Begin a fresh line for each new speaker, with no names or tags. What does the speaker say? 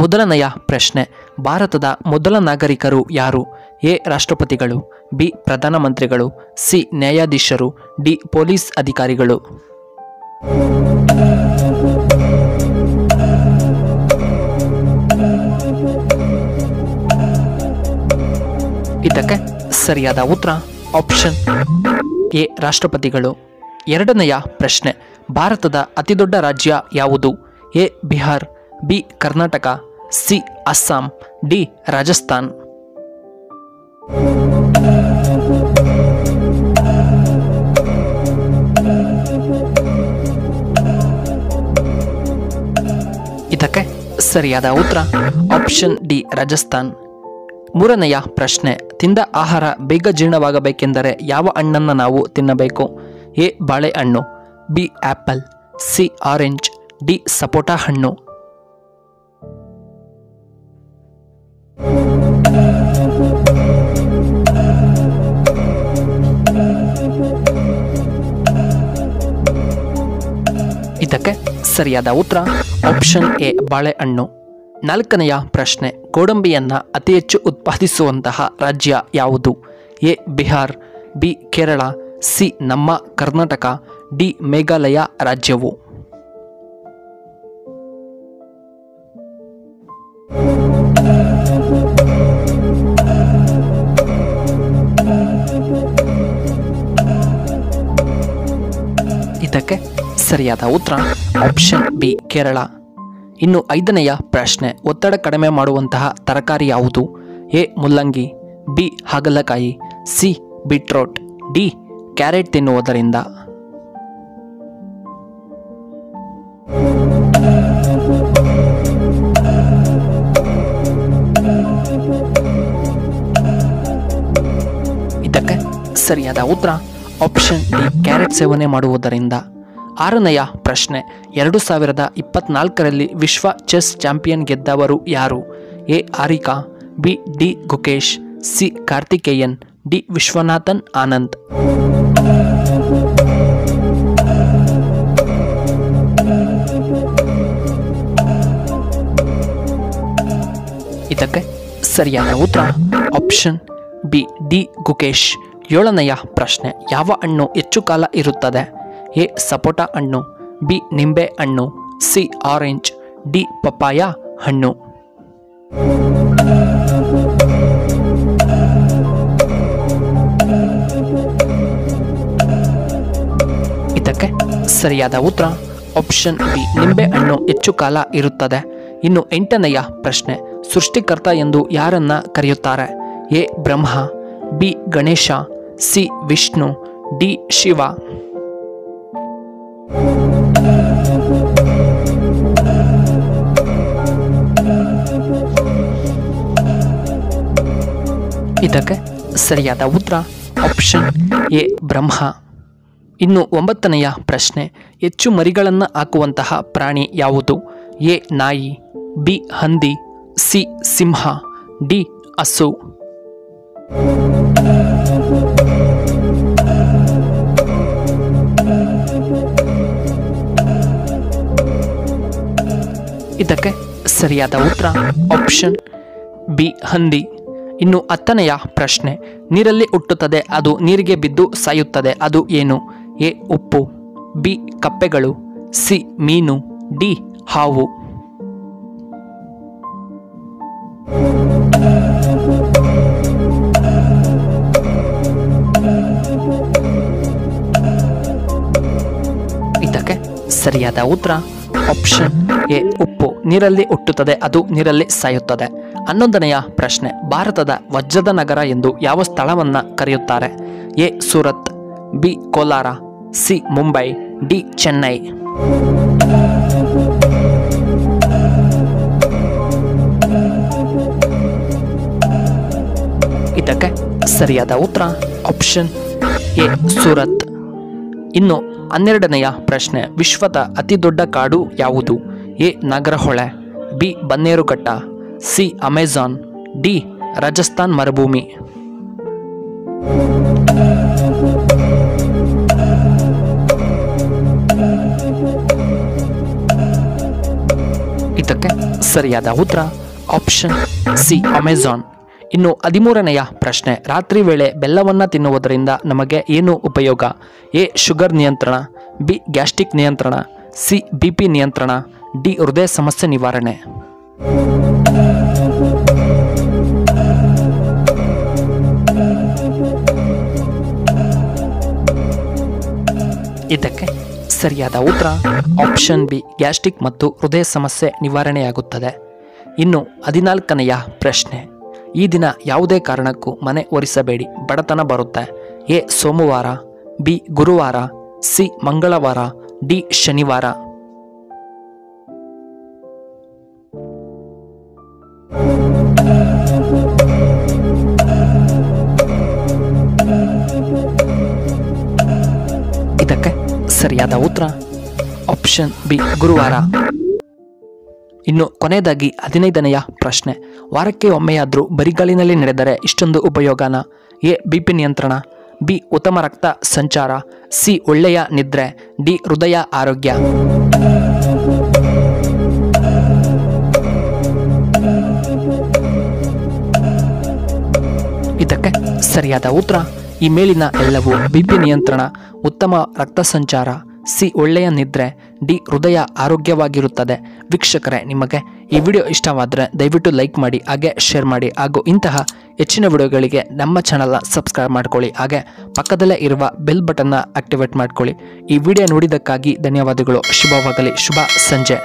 ಮೊದಲನೆಯ ಪ್ರಶ್ನೆ, ಭಾರತದ ಮೊದಲ ನಾಗರಿಕರು ಯಾರು? ಎ ರಾಷ್ಟ್ರಪತಿಗಳು, ಬಿ ಪ್ರಧಾನಮಂತ್ರಿಗಳು, ಸಿ ನ್ಯಾಯಾಧೀಶರು, ಡಿ ಪೊಲೀಸ್ ಅಧಿಕಾರಿಗಳು. ಇದಕ್ಕೆ ಸರಿಯಾದ ಉತ್ತರ ಆಪ್ಷನ್ ಎ ರಾಷ್ಟ್ರಪತಿಗಳು. ಎರಡನೆಯ ಪ್ರಶ್ನೆ, ಭಾರತದ ಅತಿದೊಡ್ಡ ರಾಜ್ಯ ಯಾವುದು? A Bihar, B Karnataka, C Assam, D Rajasthan. ಇದಕ್ಕೆ ಸರಿಯಾದ ಉತ್ತರ ಆಪ್ಷನ್ ಡಿ ರಾಜಸ್ಥಾನ್. ಮೂರನೆಯ ಪ್ರಶ್ನೆ, ತಿಂದ ಆಹಾರ ಬೇಗ ಜೀರ್ಣವಾಗಬೇಕೆಂದರೆ ಯಾವ ಹಣ್ಣನ್ನು ನಾವು ತಿನ್ನಬೇಕು? ಎ ಬಾಳೆಹಣ್ಣು, B apple, C orange, D sapota ಹಣ್ಣು. ಇದಕ್ಕೆ ಸರಿಯಾದ ಉತ್ತರ ಆಪ್ಷನ್ ಎ ಬಾಳೆಹಣ್ಣು. ನಾಲ್ಕನೆಯ ಪ್ರಶ್ನೆ, ಗೋಡಂಬಿಯನ್ನು ಅತಿ ಹೆಚ್ಚು ಉತ್ಪಾದಿಸುವಂತಹ ರಾಜ್ಯ ಯಾವುದು? A Bihar, B Kerala, C ನಮ್ಮ ಕರ್ನಾಟಕ, ಡಿ ಮೇಘಾಲಯ ರಾಜ್ಯವು. ಇದಕ್ಕೆ ಸರಿಯಾದ ಉತ್ತರ ಆಪ್ಷನ್ ಬಿ ಕೇರಳ. ಇನ್ನು ಐದನೆಯ ಪ್ರಶ್ನೆ, ಒತ್ತಡ ಕಡಿಮೆ ಮಾಡುವಂತಹ ತರಕಾರಿ ಯಾವುದು? ಎ ಮುಲ್ಲಂಗಿ, ಬಿ ಹಾಗಲಕಾಯಿ, ಸಿ ಬೀಟ್ರೋಟ್, ಡಿ ಕ್ಯಾರೆಟ್ ತಿನ್ನುವುದರಿಂದ. ಇದಕ್ಕೆ ಸರಿಯಾದ ಉತ್ತರ ಆಪ್ಷನ್ ಡಿ ಕ್ಯಾರೆಟ್ ಸೇವನೆ ಮಾಡುವುದರಿಂದ. ಆರನೆಯ ಪ್ರಶ್ನೆ, 2024ರಲ್ಲಿ ವಿಶ್ವ ಚೆಸ್ ಚಾಂಪಿಯನ್ ಗೆದ್ದವರು ಯಾರು? ಎ ಆರಿಕಾ, B D Gukesh, C Karthikeyan, D Viswanathan Anand. ಇದಕ್ಕೆ ಸರಿಯಾದ ಉತ್ತರ ಆಪ್ಷನ್ ಬಿ ಡಿ ಗುಕೇಶ್. ಏಳನೆಯ ಪ್ರಶ್ನೆ, ಯಾವ ಹಣ್ಣು ಹೆಚ್ಚು ಕಾಲ ಇರುತ್ತದೆ? ಎ ಸಪೋಟ ಹಣ್ಣು, ಬಿ ನಿಂಬೆ ಹಣ್ಣು, ಸಿ ಆರೆಂಜ್, ಡಿ ಪಪ್ಪಾಯ ಹಣ್ಣು. ಇದಕ್ಕೆ ಸರಿಯಾದ ಉತ್ತರ ಆಪ್ಷನ್ ಬಿ ನಿಂಬೆ ಹಣ್ಣು ಹೆಚ್ಚು ಕಾಲ ಇರುತ್ತದೆ. ಇನ್ನು ಎಂಟನೆಯ ಪ್ರಶ್ನೆ, ಸೃಷ್ಟಿಕರ್ತ ಎಂದು ಯಾರನ್ನ ಕರೆಯುತ್ತಾರೆ? A Brahma, B Ganesha, C Vishnu, D Shiva. ಇದಕ್ಕೆ ಸರಿಯಾದ ಉತ್ತರ ಆಪ್ಷನ್ ಎ ಬ್ರಹ್ಮ. ಇನ್ನು ಒಂಬತ್ತನೆಯ ಪ್ರಶ್ನೆ, ಹೆಚ್ಚು ಮರಿಗಳನ್ನು ಹಾಕುವಂತಹ ಪ್ರಾಣಿ ಯಾವುದು? ಎ ನಾಯಿ, ಬಿ ಹಂದಿ, ಸಿ ಸಿಂಹ, ಡಿ ಹಸು. ಇದಕ್ಕೆ ಸರಿಯಾದ ಉತ್ತರ ಆಪ್ಷನ್ ಬಿ ಹಂದಿ. ಇನ್ನು ಹತ್ತನೆಯ ಪ್ರಶ್ನೆ, ನೀರಲ್ಲಿ ಹುಟ್ಟುತ್ತದೆ ಅದು ನೀರಿಗೆ ಬಿದ್ದು ಸಾಯುತ್ತದೆ ಅದು ಏನು? ಎ ಉಪ್ಪು, ಬಿ ಕಪ್ಪೆಗಳು, ಸಿ ಮೀನು, ಡಿ ಹಾವು. ಇದಕ್ಕೆ ಸರಿಯಾದ ಉತ್ತರ ಆಪ್ಷನ್ ಎ ಉಪ್ಪು, ನೀರಲ್ಲಿ ಹುಟ್ಟುತ್ತದೆ ಅದು ನೀರಲ್ಲಿ ಸಾಯುತ್ತದೆ. 11ನೆಯ ಪ್ರಶ್ನೆ, ಭಾರತದ ವಜ್ರದ ನಗರ ಎಂದು ಯಾವ ಸ್ಥಳವನ್ನ ಕರೆಯುತ್ತಾರೆ? A Surat, B Kolar, C Mumbai, D Chennai. ಇದಕ್ಕೆ ಸರಿಯಾದ ಉತ್ತರ ಆಪ್ಷನ್ ಎ ಸೂರತ್. ಇನ್ನು 12ನೆಯ ಪ್ರಶ್ನೆ, ವಿಶ್ವದ ಅತಿ ದೊಡ್ಡ ಕಾಡು ಯಾವುದು? A Nagarhole, B Bannerghatta, C Amazon, D Rajasthan ಮರುಭೂಮಿ. ಇದಕ್ಕೆ ಸರಿಯಾದ ಉತ್ತರ ಆಪ್ಷನ್ ಸಿ ಅಮೆಜಾನ್. ಇನ್ನು 13ನೆಯ ಪ್ರಶ್ನೆ, ರಾತ್ರಿ ವೇಳೆ ಬೆಲ್ಲವನ್ನು ತಿನ್ನುವುದರಿಂದ ನಮಗೆ ಏನು ಉಪಯೋಗ? ಎ ಶುಗರ್ ನಿಯಂತ್ರಣ, ಬಿ ಗ್ಯಾಸ್ಟ್ರಿಕ್ ನಿಯಂತ್ರಣ, ಸಿ BP ನಿಯಂತ್ರಣ, ಡಿ ಹೃದಯ ಸಮಸ್ಯೆ ನಿವಾರಣೆ. ಇದಕ್ಕೆ ಸರಿಯಾದ ಉತ್ತರ ಆಪ್ಷನ್ ಬಿ ಗ್ಯಾಸ್ಟ್ರಿಕ್ ಮತ್ತು ಹೃದಯ ಸಮಸ್ಯೆ ನಿವಾರಣೆಯಾಗುತ್ತದೆ. ಇನ್ನು 14ನೆಯ ಪ್ರಶ್ನೆ, ಈ ದಿನ ಯಾವುದೇ ಕಾರಣಕ್ಕೂ ಮನೆ ಒರೆಸಬೇಡಿ, ಬಡತನ ಬರುತ್ತೆ. ಎ ಸೋಮವಾರ, ಬಿ ಗುರುವಾರ, ಸಿ ಮಂಗಳವಾರ, ಡಿ ಶನಿವಾರ. ಇದಕ್ಕೆ ಸರಿಯಾದ ಉತ್ತರ ಆಪ್ಷನ್ ಬಿ ಗುರುವಾರ. ಇನ್ನು ಕೊನೆಯದಾಗಿ 15ನೆಯ ಪ್ರಶ್ನೆ, ವಾರಕ್ಕೆ ಒಮ್ಮೆಯಾದರೂ ಬರಿಗಾಲಿನಲ್ಲಿ ನಡೆದರೆ ಇಷ್ಟೊಂದು ಉಪಯೋಗನ? ಎ BP ನಿಯಂತ್ರಣ, ಬಿ ಉತ್ತಮ ರಕ್ತ ಸಂಚಾರ, ಸಿ ಒಳ್ಳೆಯ ನಿದ್ರೆ, ಡಿ ಹೃದಯ ಆರೋಗ್ಯ. ಇದಕ್ಕೆ ಸರಿಯಾದ ಉತ್ತರ ಈ ಮೇಲಿನ ಎಲ್ಲವೂ BP ನಿಯಂತ್ರಣ, ಉತ್ತಮ ರಕ್ತ ಸಂಚಾರ, ಸಿ ಒಳ್ಳೆಯ ನಿದ್ರೆ, ಡಿ ಹೃದಯ ಆರೋಗ್ಯವಾಗಿರುತ್ತದೆ. ವೀಕ್ಷಕರೇ, ನಿಮಗೆ ಈ ವಿಡಿಯೋ ಇಷ್ಟವಾದರೆ ದಯವಿಟ್ಟು ಲೈಕ್ ಮಾಡಿ, ಹಾಗೆ ಶೇರ್ ಮಾಡಿ, ಹಾಗೂ ಇಂತಹ ಹೆಚ್ಚಿನ ವಿಡಿಯೋಗಳಿಗೆ ನಮ್ಮ ಚಾನಲ್ನ ಸಬ್ಸ್ಕ್ರೈಬ್ ಮಾಡ್ಕೊಳ್ಳಿ, ಹಾಗೆ ಪಕ್ಕದಲ್ಲೇ ಇರುವ ಬೆಲ್ ಬಟನ್ನ ಆಕ್ಟಿವೇಟ್ ಮಾಡ್ಕೊಳ್ಳಿ. ಈ ವಿಡಿಯೋ ನೋಡಿದ್ದಕ್ಕಾಗಿ ಧನ್ಯವಾದಗಳು. ಶುಭವಾಗಲಿ. ಶುಭ ಸಂಜೆ.